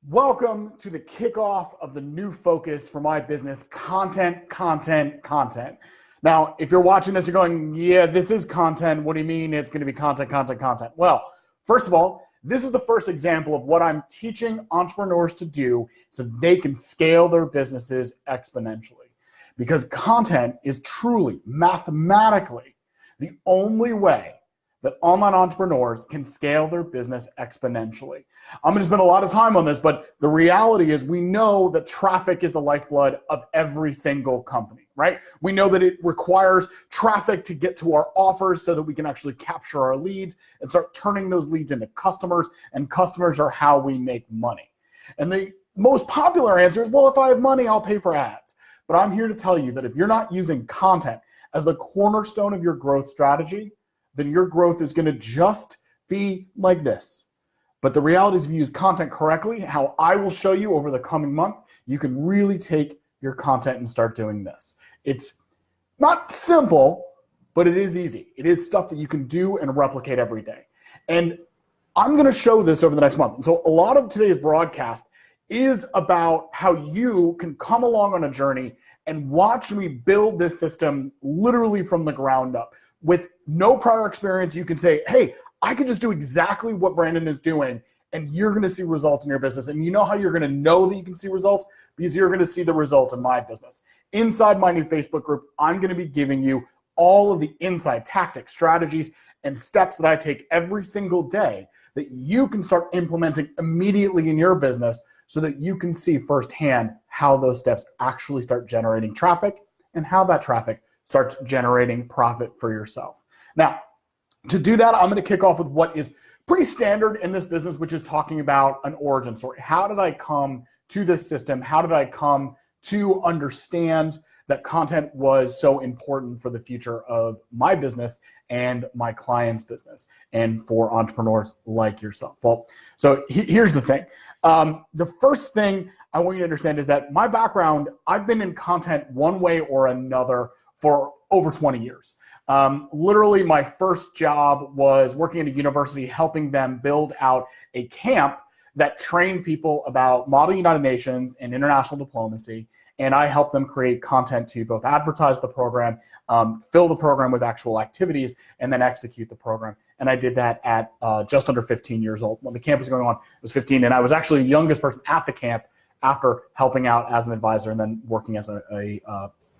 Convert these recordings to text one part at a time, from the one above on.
Welcome to the kickoff of the new focus for my business, content. Now, if you're watching this, you're going, yeah, this is content. What do you mean it's going to be content? Well, first of all, this is the first example of what I'm teaching entrepreneurs to do so they can scale their businesses exponentially. Because content is truly, mathematically, the only way that online entrepreneurs can scale their business exponentially. I'm gonna spend a lot of time on this, but the reality is we know that traffic is the lifeblood of every single company, right? We know that it requires traffic to get to our offers so that we can actually capture our leads and start turning those leads into customers, and customers are how we make money. And the most popular answer is, well, if I have money, I'll pay for ads. But I'm here to tell you that if you're not using content as the cornerstone of your growth strategy, then your growth is going to just be like this. But the reality is, if you use content correctly, how I will show you over the coming month, you can really take your content and start doing this. It's not simple, but it is easy. It is stuff that you can do and replicate every day. And I'm going to show this over the next month. And so a lot of today's broadcast is about how you can come along on a journey and watch me build this system literally from the ground up. With no prior experience, you can say, hey, I can just do exactly what Brandon is doing, and you're going to see results in your business. And you know how you're going to know that you can see results? Because you're going to see the results in my business. Inside my new Facebook group, I'm going to be giving you all of the inside tactics, strategies, and steps that I take every single day that you can start implementing immediately in your business so that you can see firsthand how those steps actually start generating traffic and how that traffic starts generating profit for yourself. Now, to do that, I'm going to kick off with what is pretty standard in this business, which is talking about an origin story. How did I come to this system? How did I come to understand that content was so important for the future of my business and my client's business and for entrepreneurs like yourself? Well, so here's the thing. The first thing I want you to understand is that my background, I've been in content one way or another for over 20 years. Literally, my first job was working at a university, helping them build out a camp that trained people about Model United Nations and international diplomacy. And I helped them create content to both advertise the program, fill the program with actual activities, and then execute the program. And I did that at just under 15 years old. When the camp was going on, I was 15, and I was actually the youngest person at the camp after helping out as an advisor and then working as a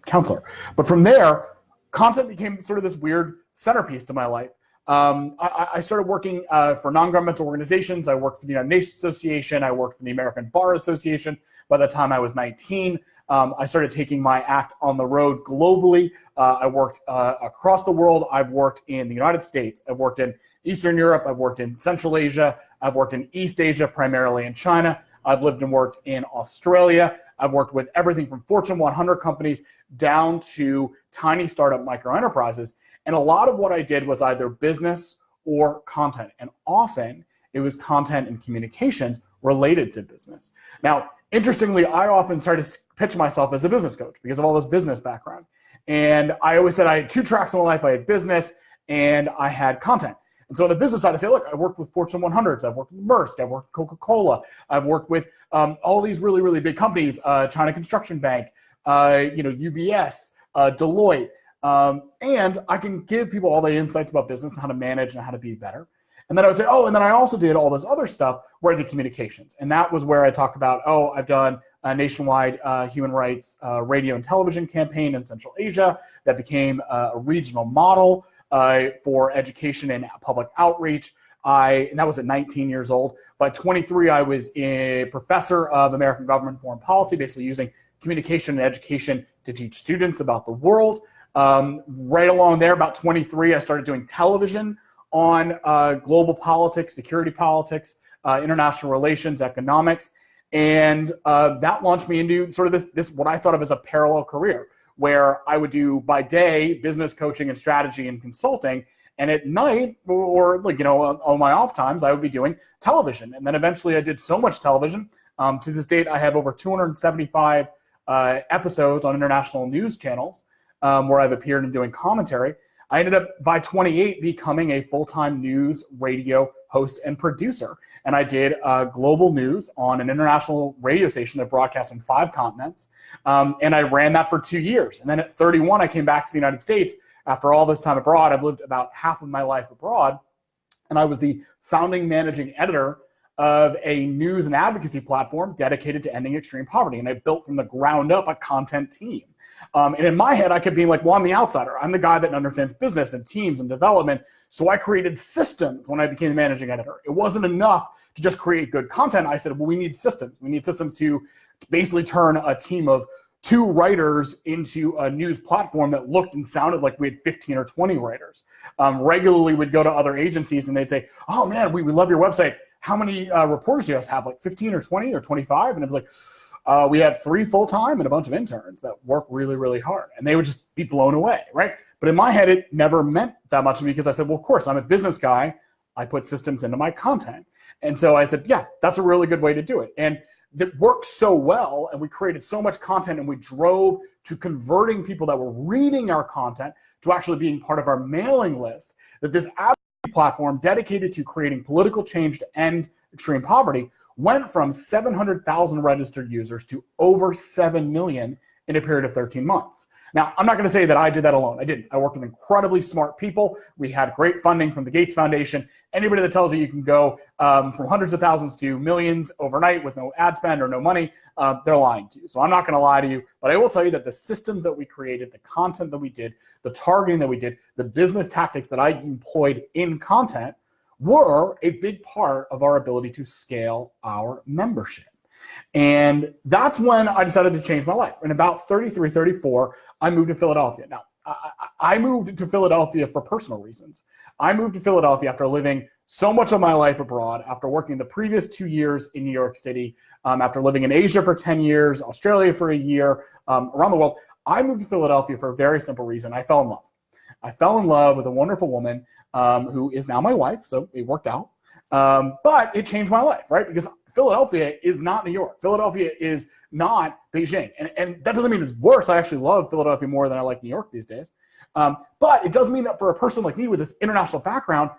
counselor. But from there, content became sort of this weird centerpiece to my life. I started working for non-governmental organizations. I worked for the United Nations Association. I worked for the American Bar Association. By the time I was 19, I started taking my act on the road globally. I worked across the world. I've worked in the United States. I've worked in Eastern Europe. I've worked in Central Asia. I've worked in East Asia, primarily in China. I've lived and worked in Australia. I've worked with everything from Fortune 100 companies down to tiny startup micro enterprises. And a lot of what I did was either business or content. And often it was content and communications related to business. Now, interestingly, I often started to pitch myself as a business coach because of all this business background. And I always said I had two tracks in my life. I had business and I had content. And so on the business side, I say, look, I worked with Fortune 100s. I've worked with Maersk. I've worked with Coca-Cola. I've worked with all these really, really big companies, China Construction Bank, UBS, Deloitte. And I can give people all the insights about business and how to manage and how to be better. And then I would say, and then I also did all this other stuff where I did communications. And that was where I talk about, I've done a nationwide human rights radio and television campaign in Central Asia that became a regional model for education and public outreach. And that was at 19 years old. By 23, I was a professor of American government and foreign policy, basically using communication and education to teach students about the world. Right along there, about 23, I started doing television on global politics, security politics, international relations, economics. And that launched me into sort of this what I thought of as a parallel career, where I would do by day business coaching and strategy and consulting, and at night or on my off times I would be doing television. And then eventually I did so much television. To this date, I have over 275 episodes on international news channels where I've appeared and doing commentary. I ended up by 28 becoming a full-time news radio host and producer. And I did global news on an international radio station that broadcast on 5 continents. And I ran that for 2 years. And then at 31, I came back to the United States after all this time abroad. I've lived about half of my life abroad. And I was the founding managing editor of a news and advocacy platform dedicated to ending extreme poverty. And I built from the ground up a content team. And in my head, I kept being like, well, I'm the outsider. I'm the guy that understands business and teams and development. So I created systems when I became the managing editor. It wasn't enough to just create good content. I said, well, we need systems. We need systems to basically turn a team of 2 writers into a news platform that looked and sounded like we had 15 or 20 writers. Regularly, we'd go to other agencies and they'd say, oh man, we love your website. How many reporters do you guys have? Like 15 or 20 or 25? And I'd be like, we have 3 full-time and a bunch of interns that work really, really hard. And they would just be blown away, right? But in my head, it never meant that much to me because I said, well, of course, I'm a business guy. I put systems into my content. And so I said, yeah, that's a really good way to do it. And that worked so well, and we created so much content, and we drove to converting people that were reading our content to actually being part of our mailing list, that this platform dedicated to creating political change to end extreme poverty went from 700,000 registered users to over 7 million in a period of 13 months. Now, I'm not going to say that I did that alone. I didn't. I worked with incredibly smart people. We had great funding from the Gates Foundation. Anybody that tells you you can go from hundreds of thousands to millions overnight with no ad spend or no money, they're lying to you. So I'm not going to lie to you, but I will tell you that the systems that we created, the content that we did, the targeting that we did, the business tactics that I employed in content were a big part of our ability to scale our membership. And that's when I decided to change my life. In about 33, 34, I moved to Philadelphia. Now, I moved to Philadelphia for personal reasons. I moved to Philadelphia after living so much of my life abroad, after working the previous 2 years in New York City, after living in Asia for 10 years, Australia for a year, around the world. I moved to Philadelphia for a very simple reason. I fell in love. I fell in love with a wonderful woman who is now my wife, so it worked out. But it changed my life, right? Because Philadelphia is not New York. Philadelphia is not Beijing. And that doesn't mean it's worse. I actually love Philadelphia more than I like New York these days. But it does mean that for a person like me with this international background,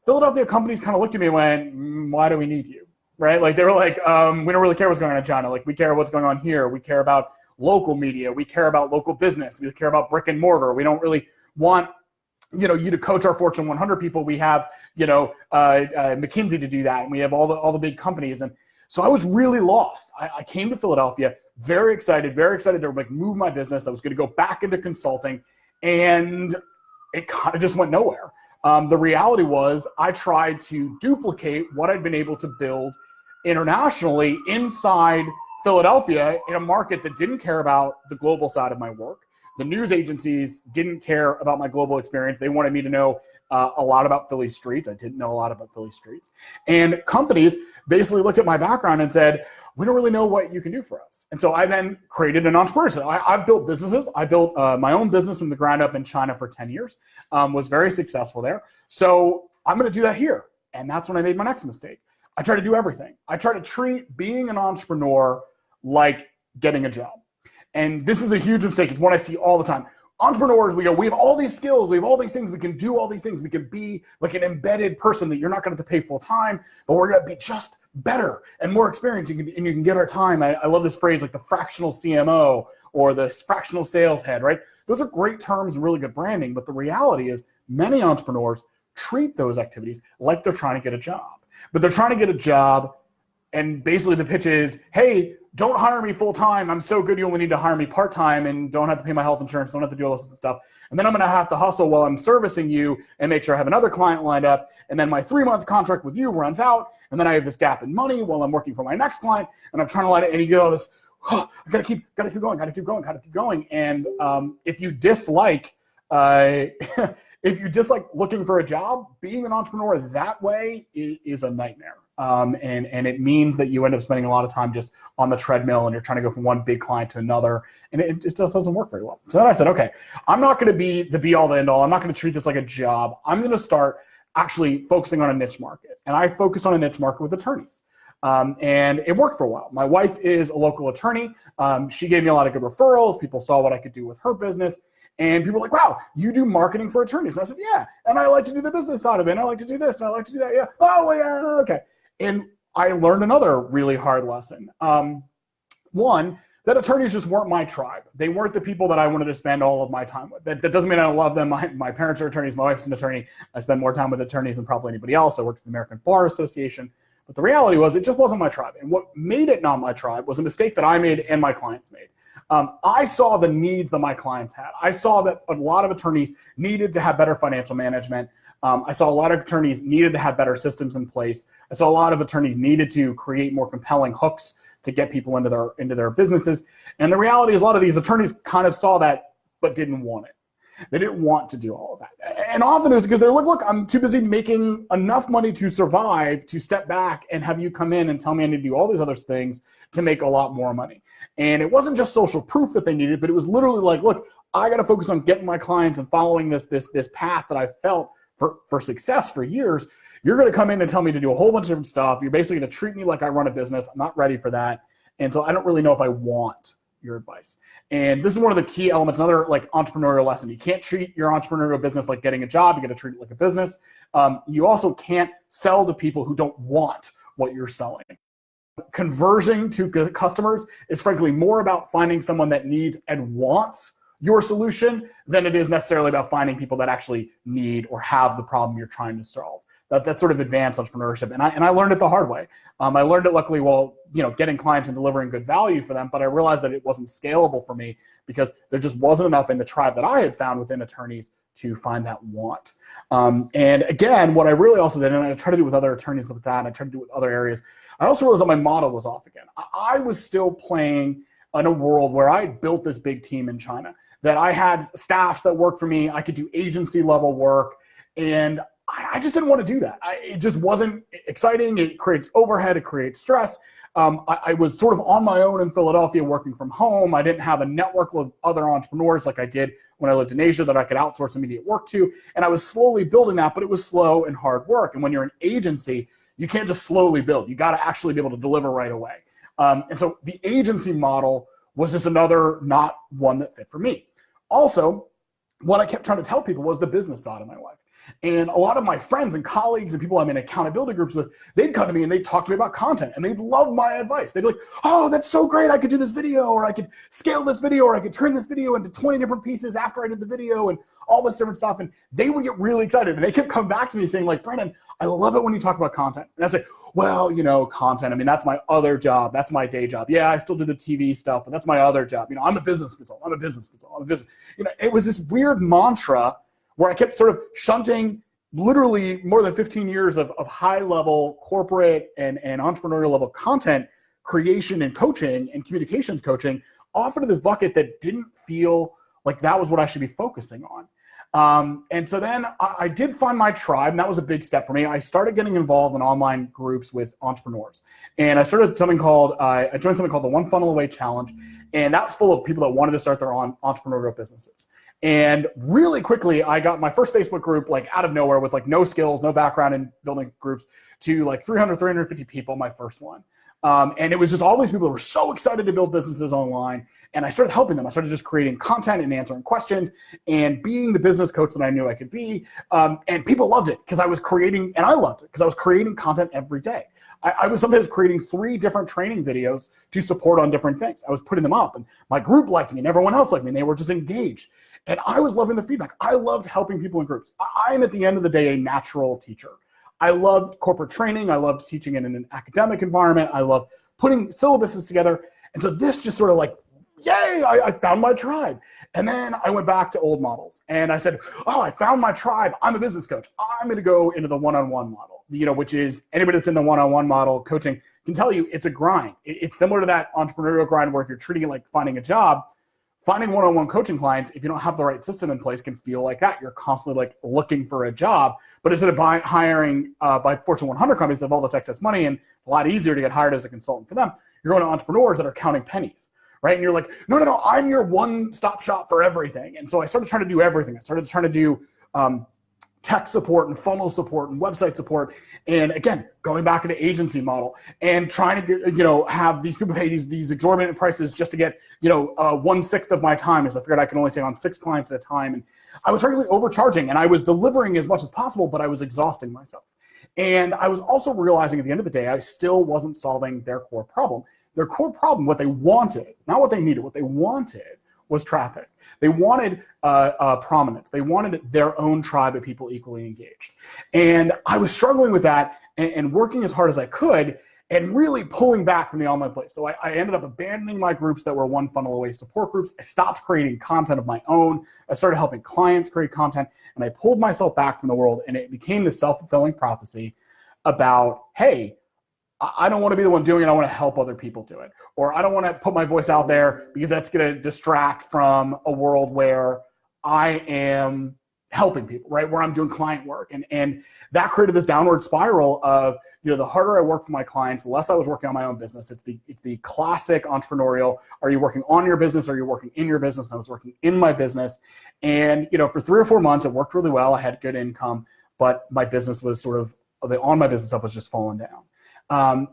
Philadelphia companies kind of looked at me and went, why do we need you? Right? Like they were like, we don't really care what's going on in China. Like we care what's going on here. We care about local media. We care about local business. We care about brick and mortar. We don't really want you to coach our Fortune 100 people. We have, McKinsey to do that. And we have all the big companies. And so I was really lost. I came to Philadelphia, very excited to like move my business. I was going to go back into consulting, and it kind of just went nowhere. The reality was I tried to duplicate what I'd been able to build internationally inside Philadelphia in a market that didn't care about the global side of my work. The news agencies didn't care about my global experience. They wanted me to know a lot about Philly streets. I didn't know a lot about Philly streets. And companies basically looked at my background and said, we don't really know what you can do for us. And so I then created an entrepreneurship. I've built businesses. I built my own business from the ground up in China for 10 years, was very successful there. So I'm going to do that here. And that's when I made my next mistake. I try to do everything. I try to treat being an entrepreneur like getting a job. And this is a huge mistake. It's what I see all the time. Entrepreneurs, we have all these skills, we have all these things, we can do all these things. We can be like an embedded person that you're not going to have to pay full time, but we're going to be just better and more experienced. And you can get our time. I love this phrase, like the fractional CMO or the fractional sales head, right? Those are great terms and really good branding. But the reality is many entrepreneurs treat those activities like they're trying to get a job. But they're trying to get a job, and basically the pitch is, hey, don't hire me full time. I'm so good you only need to hire me part time and don't have to pay my health insurance, don't have to do all this stuff. And then I'm gonna have to hustle while I'm servicing you and make sure I have another client lined up. And then my 3-month contract with you runs out. And then I have this gap in money while I'm working for my next client. And I'm trying to let it, and you get all this, I gotta keep going. And if you dislike looking for a job, being an entrepreneur that way is a nightmare. And it means that you end up spending a lot of time just on the treadmill and you're trying to go from one big client to another, and it just doesn't work very well. So then I said, okay, I'm not going to be the be all the end all. I'm not going to treat this like a job. I'm going to start actually focusing on a niche market. And I focused on a niche market with attorneys. And it worked for a while. My wife is a local attorney. She gave me a lot of good referrals. People saw what I could do with her business. And people were like, wow, you do marketing for attorneys. And I said, yeah. And I like to do the business side of it. And I like to do this. And I like to do that. Yeah. Oh, yeah. Okay. And I learned another really hard lesson. One, that attorneys just weren't my tribe. They weren't the people that I wanted to spend all of my time with. That doesn't mean I don't love them. My parents are attorneys. My wife's an attorney. I spend more time with attorneys than probably anybody else. I worked for the American Bar Association. But the reality was it just wasn't my tribe. And what made it not my tribe was a mistake that I made and my clients made. I saw the needs that my clients had. I saw that a lot of attorneys needed to have better financial management. I saw a lot of attorneys needed to have better systems in place. I saw a lot of attorneys needed to create more compelling hooks to get people into their businesses. And the reality is a lot of these attorneys kind of saw that, but didn't want it. They didn't want to do all of that. And often it was because they're like, look, I'm too busy making enough money to survive to step back and have you come in and tell me I need to do all these other things to make a lot more money. And it wasn't just social proof that they needed, but it was literally like, look, I got to focus on getting my clients and following this path that I felt for success for years. You're going to come in and tell me to do a whole bunch of different stuff. You're basically going to treat me like I run a business. I'm not ready for that. And so I don't really know if I want your advice. And this is one of the key elements, another like entrepreneurial lesson. You can't treat your entrepreneurial business like getting a job. You got to treat it like a business. You also can't sell to people who don't want what you're selling. Conversion to customers is frankly more about finding someone that needs and wants your solution than it is necessarily about finding people that actually need or have the problem you're trying to solve. That's sort of advanced entrepreneurship. And I learned it the hard way. I learned it luckily while getting clients and delivering good value for them, but I realized that it wasn't scalable for me because there just wasn't enough in the tribe that I had found within attorneys to find that want. And again, what I really also did, and I try to do with other attorneys like that, and I try to do with other areas, I also realized that my model was off again. I was still playing in a world where I built this big team in China, that I had staffs that worked for me. I could do agency level work, and I just didn't want to do that. It just wasn't exciting. It creates overhead. It creates stress. I was sort of on my own in Philadelphia working from home. I didn't have a network of other entrepreneurs like I did when I lived in Asia that I could outsource immediate work to. And I was slowly building that, but it was slow and hard work. And when you're an agency, you can't just slowly build. You got to actually be able to deliver right away. And so the agency model was just another not one that fit for me. Also, what I kept trying to tell people was the business side of my life. And a lot of my friends and colleagues and people I'm in accountability groups with, they'd come to me and they'd talk to me about content and they'd love my advice. They'd be like, oh, that's so great. I could do this video, or I could scale this video, or I could turn this video into 20 different pieces after I did the video and all this different stuff. And they would get really excited. And they kept coming back to me saying like, Brendan, I love it when you talk about content. And I say, well, content, I mean, that's my other job. That's my day job. Yeah, I still do the TV stuff, but that's my other job. I'm a business consultant. It was this weird mantra where I kept sort of shunting literally more than 15 years of high-level corporate and entrepreneurial level content creation and coaching and communications coaching off into this bucket that didn't feel like that was what I should be focusing on. And so then I did find my tribe, and that was a big step for me. I started getting involved in online groups with entrepreneurs. And I joined something called the One Funnel Away Challenge, and that was full of people that wanted to start their own entrepreneurial businesses. And really quickly, I got my first Facebook group like out of nowhere with like no skills, no background in building groups to like 350 people, my first one. And it was just all these people that were so excited to build businesses online. And I started helping them. I started just creating content and answering questions and being the business coach that I knew I could be. And people loved it because I was creating, and I loved it because I was creating content every day. I was sometimes creating 3 different training videos to support on different things. I was putting them up, and my group liked me, and everyone else liked me, and they were just engaged. And I was loving the feedback. I loved helping people in groups. I'm, at the end of the day, a natural teacher. I loved corporate training. I loved teaching in an academic environment. I loved putting syllabuses together. And so this just sort of like, yay, I found my tribe. And then I went back to old models. And I said, oh, I found my tribe. I'm a business coach. I'm going to go into the one-on-one model, which is anybody that's in the one-on-one model coaching can tell you it's a grind. It's similar to that entrepreneurial grind where if you're treating it like finding a job, finding one-on-one coaching clients, if you don't have the right system in place, can feel like that. You're constantly like looking for a job, but instead of hiring by Fortune 100 companies that have all this excess money and a lot easier to get hired as a consultant for them, you're going to entrepreneurs that are counting pennies, right? And you're like, no, I'm your one-stop shop for everything. And so I started trying to do everything. I started trying to do tech support and funnel support and website support. And again, going back into agency model and trying to get, have these people pay these exorbitant prices just to get, 1/6 of my time, as I figured I could only take on 6 clients at a time. And I was frankly overcharging, and I was delivering as much as possible, but I was exhausting myself. And I was also realizing at the end of the day, I still wasn't solving their core problem. Their core problem, what they wanted, not what they needed, what they wanted was traffic. They wanted prominence. They wanted their own tribe of people equally engaged. And I was struggling with that and working as hard as I could and really pulling back from the online place. So I ended up abandoning my groups that were one funnel away support groups. I stopped creating content of my own. I started helping clients create content, and I pulled myself back from the world, and it became this self-fulfilling prophecy about, hey, I don't want to be the one doing it. I want to help other people do it. Or I don't want to put my voice out there because that's going to distract from a world where I am helping people, right? Where I'm doing client work. And that created this downward spiral of, the harder I work for my clients, the less I was working on my own business. It's the classic entrepreneurial, are you working on your business? Or are you working in your business? And I was working in my business. And, for 3 or 4 months, it worked really well. I had good income, but my business was the on my business stuff was just falling down.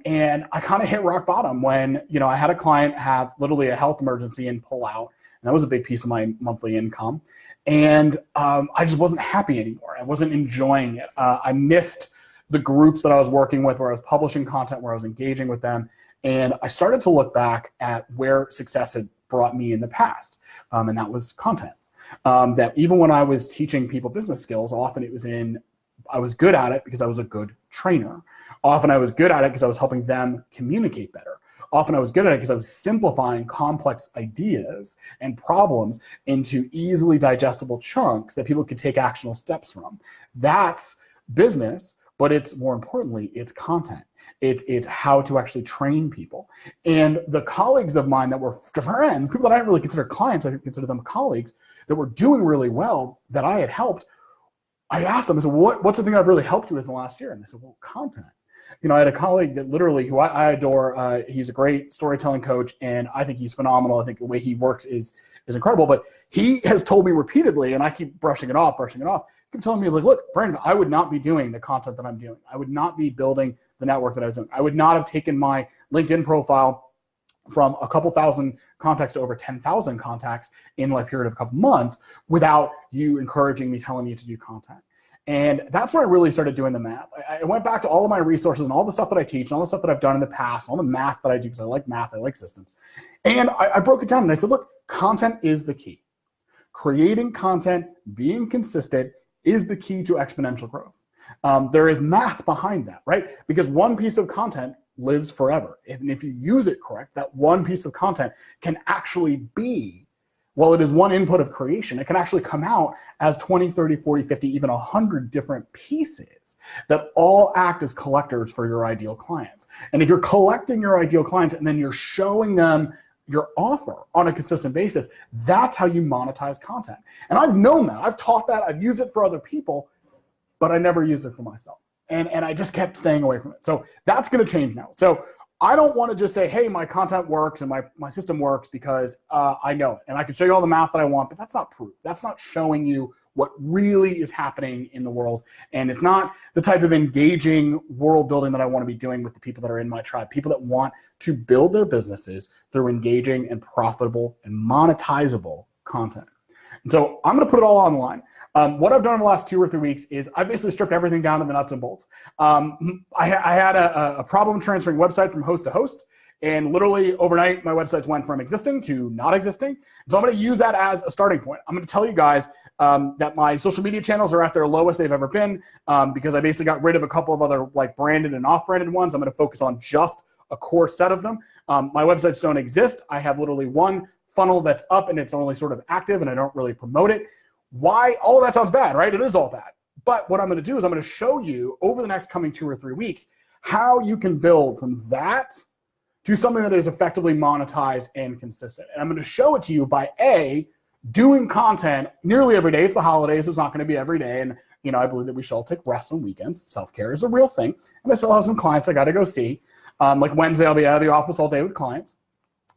And I kind of hit rock bottom when, I had a client have literally a health emergency and pull out. And that was a big piece of my monthly income. And I just wasn't happy anymore. I wasn't enjoying it. I missed the groups that I was working with, where I was publishing content, where I was engaging with them. And I started to look back at where success had brought me in the past. And that was content. That even when I was teaching people business skills, often I was good at it because I was a good trainer. Often I was good at it because I was helping them communicate better. Often I was good at it because I was simplifying complex ideas and problems into easily digestible chunks that people could take actionable steps from. That's business, but it's more importantly, it's content. It's how to actually train people. And the colleagues of mine that were friends, people that I didn't really consider clients, I consider them colleagues, that were doing really well, that I had helped, I asked them, I said, what's the thing I've really helped you with in the last year? And they said, well, content. I had a colleague that literally, who I adore, he's a great storytelling coach, and I think he's phenomenal. I think the way he works is incredible, but he has told me repeatedly, and I keep brushing it off, he keeps telling me, like, look, Brandon, I would not be doing the content that I'm doing. I would not be building the network that I was doing. I would not have taken my LinkedIn profile from a couple thousand contacts to over 10,000 contacts in a period of a couple months without you encouraging me, telling me to do content. And that's when I really started doing the math. I went back to all of my resources and all the stuff that I teach and all the stuff that I've done in the past, all the math that I do, because I like math, I like systems. And I broke it down and I said, look, content is the key. Creating content, being consistent is the key to exponential growth. There is math behind that, right? Because one piece of content lives forever. And if you use it correct, that one piece of content can actually be, while it is one input of creation, it can actually come out as 20, 30, 40, 50, even 100 different pieces that all act as collectors for your ideal clients. And if you're collecting your ideal clients and then you're showing them your offer on a consistent basis, that's how you monetize content. And I've known that. I've taught that. I've used it for other people, but I never used it for myself. And I just kept staying away from it. So that's going to change now. So I don't want to just say, hey, my content works and my system works because I know it. And I can show you all the math that I want, but that's not proof. That's not showing you what really is happening in the world. And it's not the type of engaging world building that I want to be doing with the people that are in my tribe, people that want to build their businesses through engaging and profitable and monetizable content. And so I'm going to put it all online. What I've done in the last 2 or 3 weeks is I've basically stripped everything down to the nuts and bolts. I had a problem transferring website from host to host, and literally overnight, my websites went from existing to not existing. So I'm going to use that as a starting point. I'm going to tell you guys that my social media channels are at their lowest they've ever been because I basically got rid of a couple of other branded and off-branded ones. I'm going to focus on just a core set of them. My websites don't exist. I have literally one funnel that's up and it's only sort of active and I don't really promote it. Why? All of that sounds bad, right? It is all bad. But what I'm going to do is I'm going to show you over the next coming 2 or 3 weeks how you can build from that to something that is effectively monetized and consistent. And I'm going to show it to you by doing content nearly every day. It's the holidays. It's not going to be every day. And, I believe that we should all take rest on weekends. Self-care is a real thing. And I still have some clients I got to go see. Like Wednesday, I'll be out of the office all day with clients.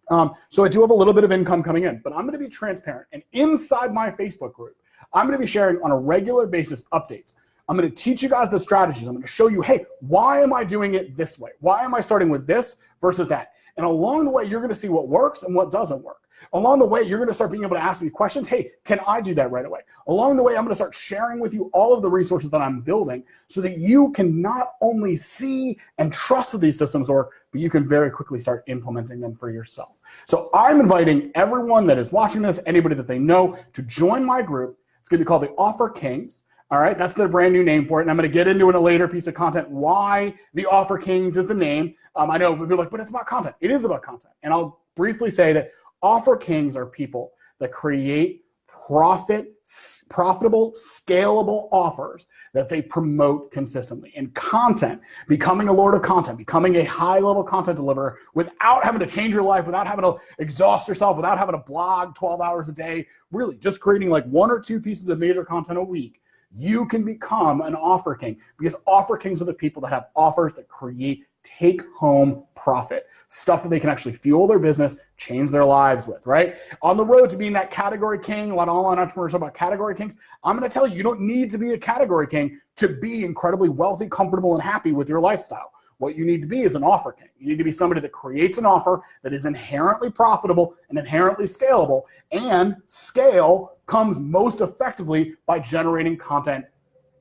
So I do have a little bit of income coming in, but I'm going to be transparent. And inside my Facebook group, I'm going to be sharing on a regular basis updates. I'm going to teach you guys the strategies. I'm going to show you, hey, why am I doing it this way? Why am I starting with this versus that? And along the way, you're going to see what works and what doesn't work. Along the way, you're going to start being able to ask me questions. Hey, can I do that right away? Along the way, I'm going to start sharing with you all of the resources that I'm building so that you can not only see and trust that these systems work, but you can very quickly start implementing them for yourself. So I'm inviting everyone that is watching this, anybody that they know, to join my group. It's going to be called the Offer Kings. All right, that's the brand new name for it. And I'm going to get into in a later piece of content why the Offer Kings is the name. I know people are like, but it's about content. It is about content. And I'll briefly say that Offer Kings are people that create profitable, scalable offers that they promote consistently. And content, becoming a lord of content, becoming a high-level content deliverer without having to change your life, without having to exhaust yourself, without having to blog 12 hours a day, really just creating like 1 or 2 pieces of major content a week, you can become an Offer King, because Offer Kings are the people that have offers that create take-home profit, stuff that they can actually fuel their business, change their lives with, right? On the road to being that category king, a lot of online entrepreneurs talk about category kings. I'm going to tell you, you don't need to be a category king to be incredibly wealthy, comfortable, and happy with your lifestyle. What you need to be is an Offer King. You need to be somebody that creates an offer that is inherently profitable and inherently scalable, and scale comes most effectively by generating content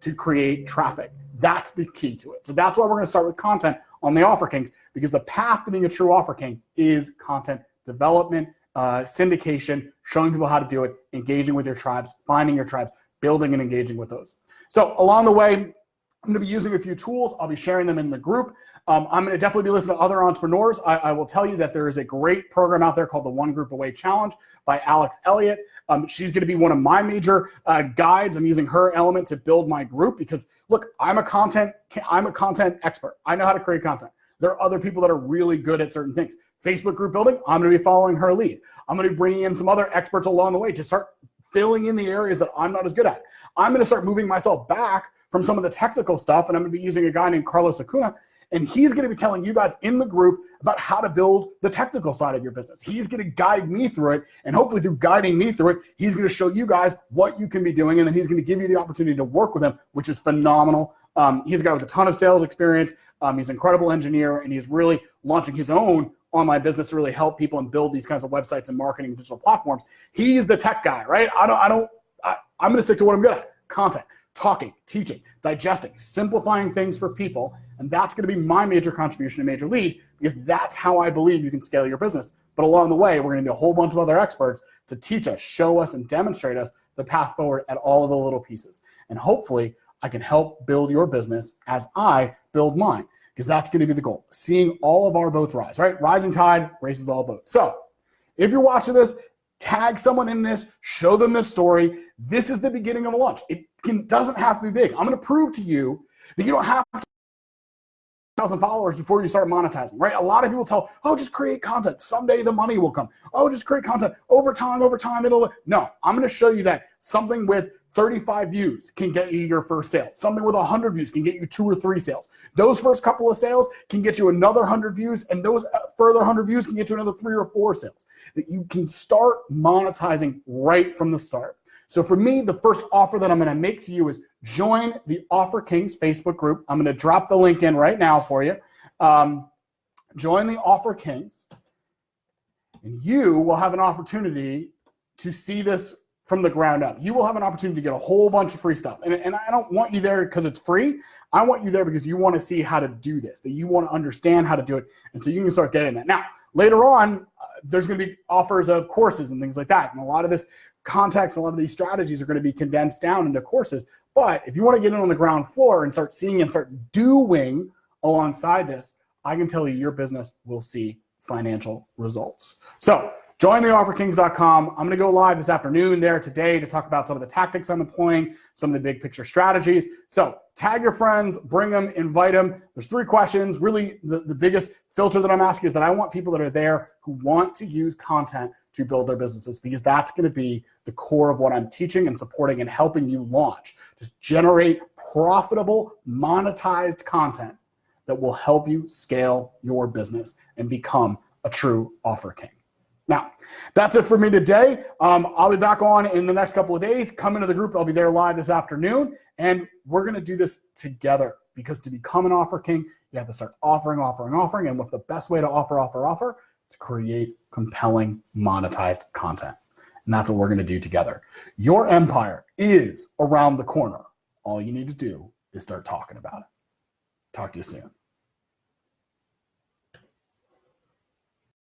to create traffic. That's the key to it. So that's why we're going to start with content on the Offer Kings, because the path to being a true Offer King is content development, syndication, showing people how to do it, engaging with your tribes, finding your tribes, building and engaging with those. So along the way, I'm going to be using a few tools. I'll be sharing them in the group. I'm going to definitely be listening to other entrepreneurs. I will tell you that there is a great program out there called the One Group Away Challenge by Alex Elliott. She's going to be one of my major guides. I'm using her element to build my group because, look, I'm a content expert. I know how to create content. There are other people that are really good at certain things. Facebook group building, I'm going to be following her lead. I'm going to be bringing in some other experts along the way to start filling in the areas that I'm not as good at. I'm going to start moving myself back from some of the technical stuff, and I'm going to be using a guy named Carlos Acuna, and he's going to be telling you guys in the group about how to build the technical side of your business. He's going to guide me through it, and hopefully through guiding me through it, he's going to show you guys what you can be doing, and then he's going to give you the opportunity to work with him, which is phenomenal. He's a guy with a ton of sales experience. He's an incredible engineer, and he's really launching his own online business to really help people and build these kinds of websites and marketing and digital platforms. He's the tech guy, right? I'm going to stick to what I'm good at: content, talking, teaching, digesting, simplifying things for people. And that's going to be my major contribution and major lead, because that's how I believe you can scale your business. But along the way, we're going to need a whole bunch of other experts to teach us, show us, and demonstrate us the path forward at all of the little pieces. And hopefully I can help build your business as I build mine, because that's going to be the goal. Seeing all of our boats rise, right? Rising tide raises all boats. So if you're watching this, tag someone in this, show them this story. This is the beginning of a launch. It doesn't have to be big. I'm going to prove to you that you don't have to 1,000 followers before you start monetizing, right? A lot of people tell, oh, just create content. Someday the money will come. Oh, just create content. Over time, it'll. No, I'm going to show you that something with 35 views can get you your first sale. Something with 100 views can get you 2 or 3 sales. Those first couple of sales can get you another 100 views, and those further 100 views can get you another 3 or 4 sales. That you can start monetizing right from the start. So for me, the first offer that I'm going to make to you is join the Offer Kings Facebook group. I'm going to drop the link in right now for you. Join the Offer Kings, and you will have an opportunity to see this from the ground up. You will have an opportunity to get a whole bunch of free stuff. And I don't want you there because it's free. I want you there because you want to see how to do this, that you want to understand how to do it, and so you can start getting that. Now, later on, there's going to be offers of courses and things like that. And a lot of this context, a lot of these strategies are going to be condensed down into courses. But if you want to get in on the ground floor and start seeing and start doing alongside this, I can tell you your business will see financial results. So join the offerkings.com. I'm going to go live this afternoon there today to talk about some of the tactics I'm employing, some of the big picture strategies. So tag your friends, bring them, invite them. There's 3 questions. Really, the biggest filter that I'm asking is that I want people that are there who want to use content to build their businesses, because that's going to be the core of what I'm teaching and supporting and helping you launch. Just generate profitable, monetized content that will help you scale your business and become a true Offer King. Now, that's it for me today. I'll be back on in the next couple of days. Come into the group. I'll be there live this afternoon. And we're going to do this together, because to become an offer king, you have to start offering. And what's the best way to offer? To create compelling monetized content. And that's what we're going to do together. Your empire is around the corner. All you need to do is start talking about it. Talk to you soon.